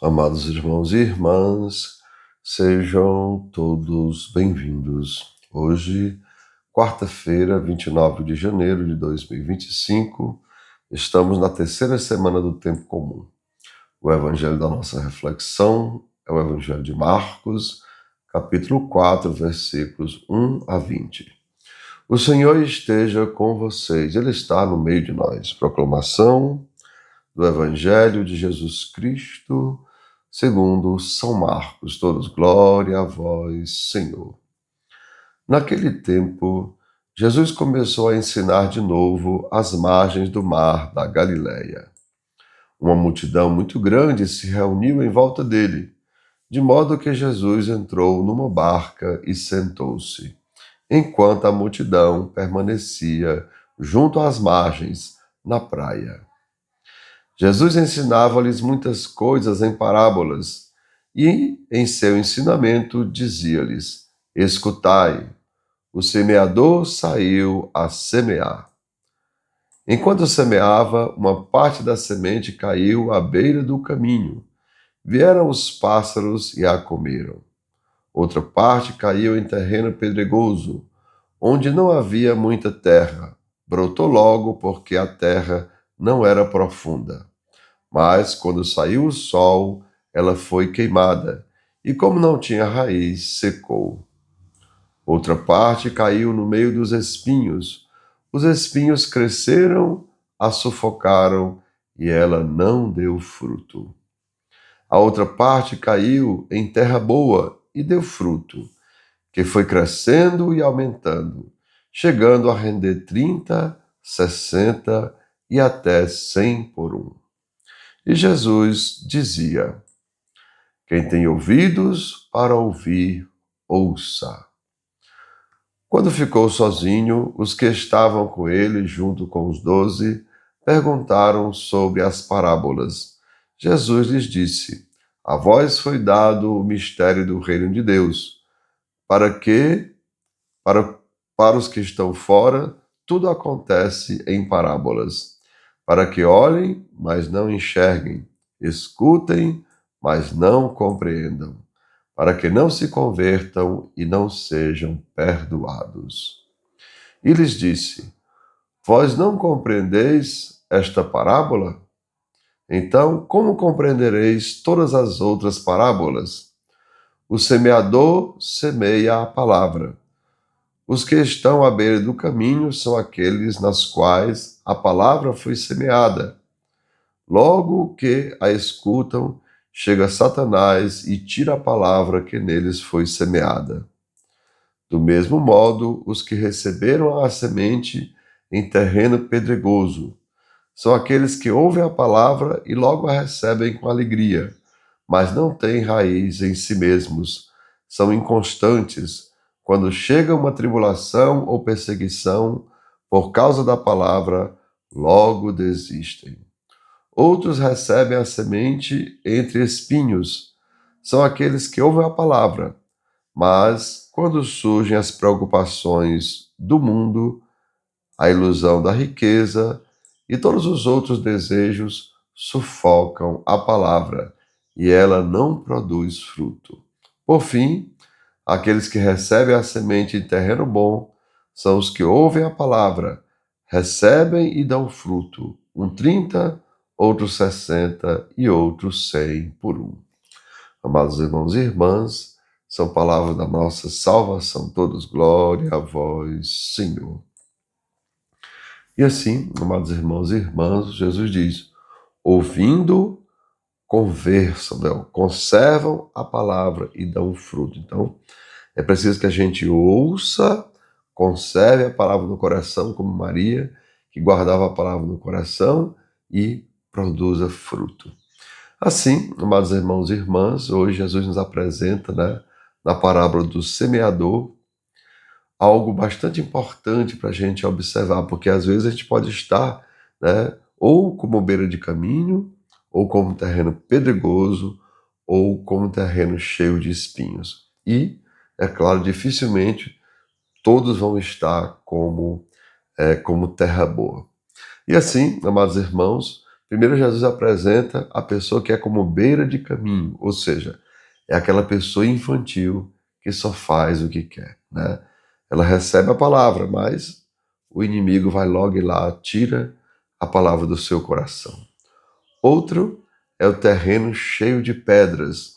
Amados irmãos e irmãs, sejam todos bem-vindos. Hoje, quarta-feira, 29 de janeiro de 2025, estamos na terceira semana do Tempo Comum. O evangelho da nossa reflexão é o evangelho de Marcos, capítulo 4, versículos 1 a 20. O Senhor esteja com vocês, Ele está no meio de nós. Proclamação do evangelho de Jesus Cristo, segundo São Marcos. Todos glória a vós, Senhor. Naquele tempo, Jesus começou a ensinar de novo às margens do mar da Galileia. Uma multidão muito grande se reuniu em volta dele, de modo que Jesus entrou numa barca e sentou-se, enquanto a multidão permanecia junto às margens, na praia. Jesus ensinava-lhes muitas coisas em parábolas, e, em seu ensinamento, dizia-lhes: Escutai, o semeador saiu a semear. Enquanto semeava, uma parte da semente caiu à beira do caminho. Vieram os pássaros e a comeram. Outra parte caiu em terreno pedregoso, onde não havia muita terra. Brotou logo porque a terra não era profunda. Mas, quando saiu o sol, ela foi queimada, e como não tinha raiz, secou. Outra parte caiu no meio dos espinhos. Os espinhos cresceram, a sufocaram, e ela não deu fruto. A outra parte caiu em terra boa e deu fruto, que foi crescendo e aumentando, chegando a render 30, 60 e até 100 por um. E Jesus dizia: Quem tem ouvidos para ouvir, ouça. Quando ficou sozinho, os que estavam com ele, junto com os 12, perguntaram sobre as parábolas. Jesus lhes disse: A vós foi dado o mistério do reino de Deus, para que, para os que estão fora, tudo acontece em parábolas, para que olhem, mas não enxerguem, escutem, mas não compreendam, para que não se convertam e não sejam perdoados. E lhes disse: Vós não compreendeis esta parábola? Então, como compreendereis todas as outras parábolas? O semeador semeia a palavra. Os que estão à beira do caminho são aqueles nas quais a palavra foi semeada. Logo que a escutam, chega Satanás e tira a palavra que neles foi semeada. Do mesmo modo, os que receberam a semente em terreno pedregoso são aqueles que ouvem a palavra e logo a recebem com alegria, mas não têm raiz em si mesmos, são inconstantes. Quando chega uma tribulação ou perseguição por causa da palavra, logo desistem. Outros recebem a semente entre espinhos. São aqueles que ouvem a palavra, mas quando surgem as preocupações do mundo, a ilusão da riqueza e todos os outros desejos sufocam a palavra e ela não produz fruto. Por fim, aqueles que recebem a semente em terreno bom são os que ouvem a palavra, recebem e dão fruto, um 30, outros 60 e outros 100 por um. Amados irmãos e irmãs, são palavras da nossa salvação. Todos glória a vós, Senhor. E assim, amados irmãos e irmãs, Jesus diz: ouvindo, conversam, né? Conservam a palavra e dão fruto. Então, é preciso que a gente ouça, conserve a palavra no coração, como Maria, que guardava a palavra no coração e produza fruto. Assim, amados irmãos e irmãs, hoje Jesus nos apresenta, na parábola do semeador, algo bastante importante para a gente observar, porque às vezes a gente pode estar, ou como beira de caminho, ou como terreno pedregoso, ou como terreno cheio de espinhos. E, é claro, dificilmente todos vão estar como terra boa. E assim, amados irmãos, primeiro Jesus apresenta a pessoa que é como beira de caminho, ou seja, é aquela pessoa infantil que só faz o que quer, né? Ela recebe a palavra, mas o inimigo vai logo e lá, tira a palavra do seu coração. Outro é o terreno cheio de pedras.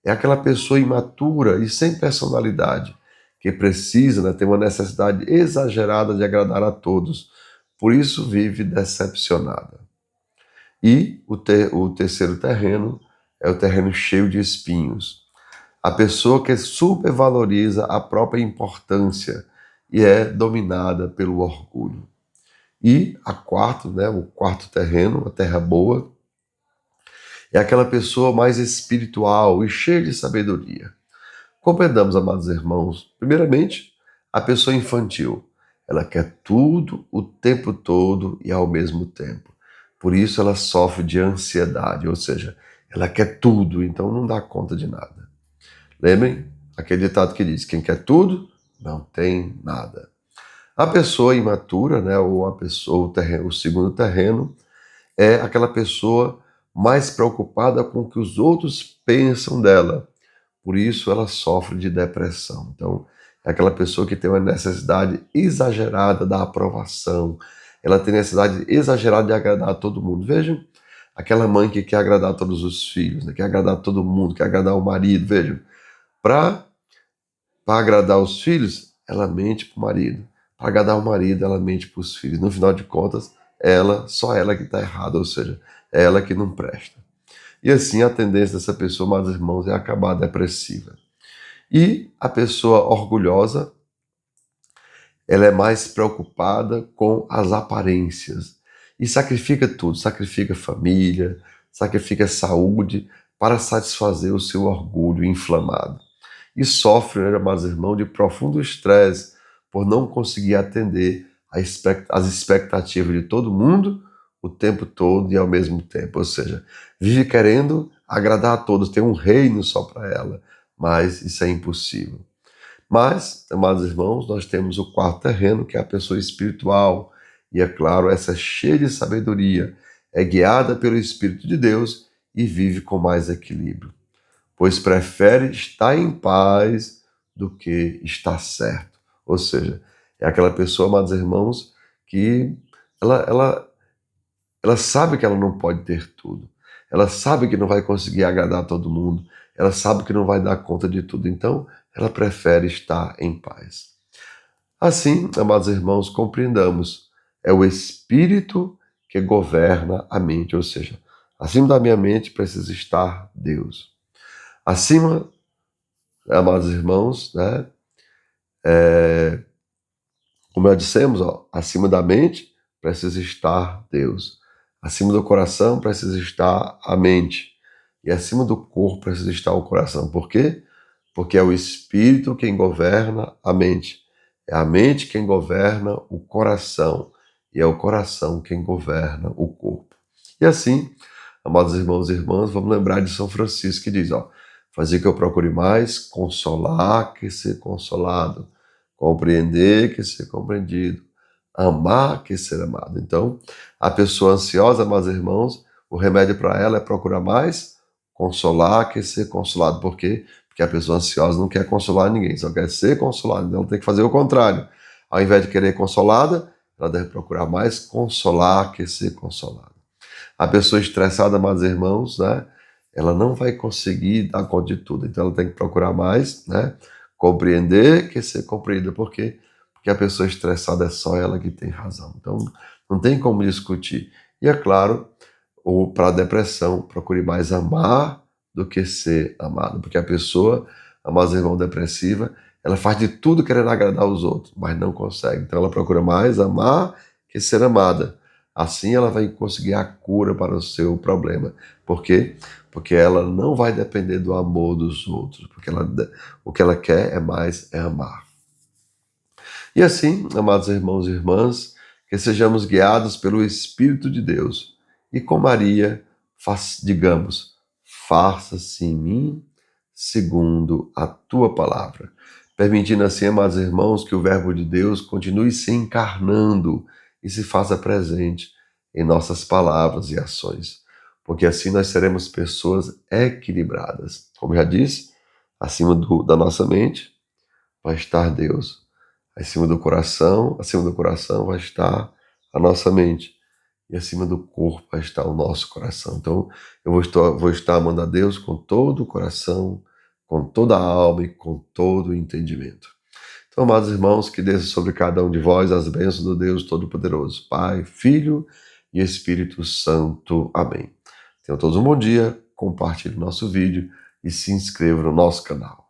É aquela pessoa imatura e sem personalidade, que precisa, né, ter uma necessidade exagerada de agradar a todos. Por isso vive decepcionada. E o terceiro terreno é o terreno cheio de espinhos. A pessoa que supervaloriza a própria importância e é dominada pelo orgulho. E o quarto terreno, a terra boa, é aquela pessoa mais espiritual e cheia de sabedoria. Compreendamos, amados irmãos, primeiramente, a pessoa infantil. Ela quer tudo o tempo todo e ao mesmo tempo. Por isso ela sofre de ansiedade, ou seja, ela quer tudo, então não dá conta de nada. Lembrem aquele ditado que diz: quem quer tudo, não tem nada. A pessoa imatura, né, ou a pessoa, o segundo terreno, é aquela pessoa mais preocupada com o que os outros pensam dela. Por isso ela sofre de depressão. Então, é aquela pessoa que tem uma necessidade exagerada da aprovação. Ela tem necessidade exagerada de agradar a todo mundo. Vejam, aquela mãe que quer agradar a todos os filhos, né? Quer agradar a todo mundo, quer agradar o marido. Vejam, para agradar os filhos, ela mente para o marido. Para agradar o marido, ela mente para os filhos. No final de contas, só ela que está errada, ou seja, é ela que não presta. E assim a tendência dessa pessoa, meus irmãos, é acabar depressiva. E a pessoa orgulhosa, ela é mais preocupada com as aparências e sacrifica tudo, sacrifica família, sacrifica saúde para satisfazer o seu orgulho inflamado. E sofre, né, meus irmãos, de profundo estresse por não conseguir atender as expectativas de todo mundo o tempo todo e ao mesmo tempo. Ou seja, vive querendo agradar a todos, ter um reino só para ela, mas isso é impossível. Mas, amados irmãos, nós temos o quarto terreno, que é a pessoa espiritual. E é claro, essa é cheia de sabedoria, é guiada pelo Espírito de Deus e vive com mais equilíbrio, pois prefere estar em paz do que estar certo. Ou seja, é aquela pessoa, amados irmãos, que ela, ela, ela sabe que ela não pode ter tudo. Ela sabe que não vai conseguir agradar todo mundo. Ela sabe que não vai dar conta de tudo. Então, ela prefere estar em paz. Assim, amados irmãos, compreendamos. É o Espírito que governa a mente. Ou seja, acima da minha mente precisa estar Deus. Acima, amados irmãos, né? Como já dissemos, acima da mente precisa estar Deus. Acima do coração precisa estar a mente. E acima do corpo precisa estar o coração. Por quê? Porque é o Espírito quem governa a mente. É a mente quem governa o coração. E é o coração quem governa o corpo. E assim, amados irmãos e irmãs, vamos lembrar de São Francisco que diz, fazer que eu procure mais consolar que ser consolado, compreender que ser compreendido, amar que ser amado. Então, a pessoa ansiosa, meus irmãos, o remédio para ela é procurar mais consolar que ser consolado. Por quê? Porque a pessoa ansiosa não quer consolar ninguém, só quer ser consolada. Então, ela tem que fazer o contrário. Ao invés de querer consolada, ela deve procurar mais consolar que ser consolada. A pessoa estressada, meus irmãos, né? Ela não vai conseguir dar conta de tudo. Então, ela tem que procurar mais, né? Compreender que ser compreendida. Por quê? Porque a pessoa estressada é só ela que tem razão. Então, não tem como discutir. E é claro, para a depressão, procure mais amar do que ser amado. Porque a pessoa, a mais irmão depressiva, ela faz de tudo querendo agradar os outros, mas não consegue. Então, ela procura mais amar que ser amada. Assim, ela vai conseguir a cura para o seu problema. Por quê? Porque ela não vai depender do amor dos outros, porque o que ela quer é amar. E assim, amados irmãos e irmãs, que sejamos guiados pelo Espírito de Deus e com Maria, digamos, faça-se em mim segundo a tua palavra. Permitindo assim, amados irmãos, que o Verbo de Deus continue se encarnando e se faça presente em nossas palavras e ações, porque assim nós seremos pessoas equilibradas. Como já disse, acima da nossa mente vai estar Deus, acima do coração vai estar a nossa mente, e acima do corpo vai estar o nosso coração. Então, eu vou estar amando a Deus com todo o coração, com toda a alma e com todo o entendimento. Então, amados irmãos, que desça sobre cada um de vós as bênçãos do Deus Todo-Poderoso, Pai, Filho e Espírito Santo. Amém. Tenham todos um bom dia, compartilhe o nosso vídeo e se inscreva no nosso canal.